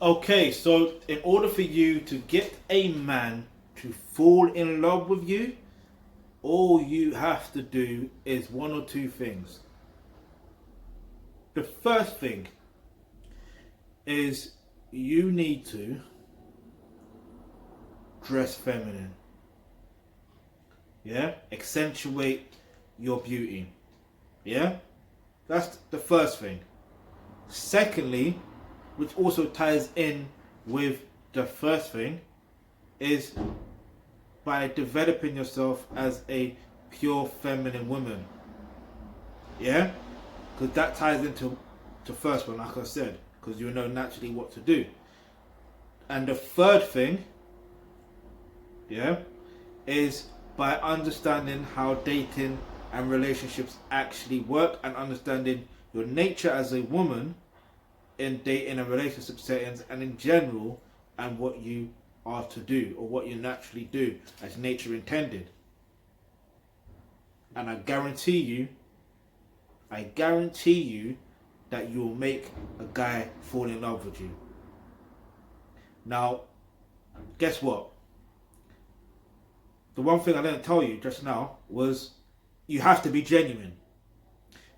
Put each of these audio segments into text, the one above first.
Okay, so in order for you to get a man to fall in love with you, all you have to do is one or two things. The first thing is you need to dress feminine. Yeah? Accentuate your beauty. Yeah? That's the first thing. Secondly, which also ties in with the first thing, is by developing yourself as a pure feminine woman. Yeah? Because that ties into the first one, like I said, because you know naturally what to do. And the third thing, yeah, is by understanding how dating and relationships actually work and understanding your nature as a woman in dating and relationship settings and in general, and what you are to do or what you naturally do as nature intended. And I guarantee you that you'll make a guy fall in love with you. Now, guess what? The one thing I didn't tell you just now was you have to be genuine.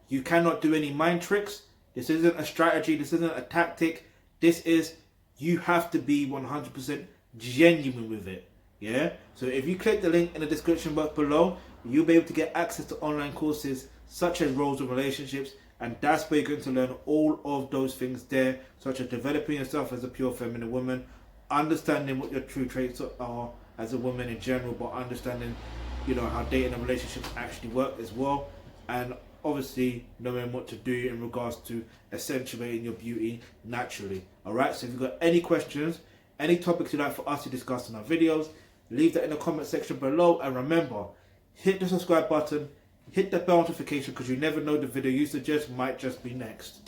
You cannot do any mind tricks. This isn't a strategy. This isn't a tactic. This is, you have to be 100% genuine with it. Yeah? So if you click the link in the description box below, you'll be able to get access to online courses such as roles and relationships. And that's where you're going to learn all of those things there, such as developing yourself as a pure feminine woman, understanding what your true traits are as a woman in general, but understanding, how dating and relationships actually work as well. And obviously knowing what to do in regards to accentuating your beauty naturally. Alright, so if you've got any questions, any topics you'd like for us to discuss in our videos, leave that in the comment section below. And remember, hit the subscribe button, hit the bell notification, because you never know, the video you suggest might just be next.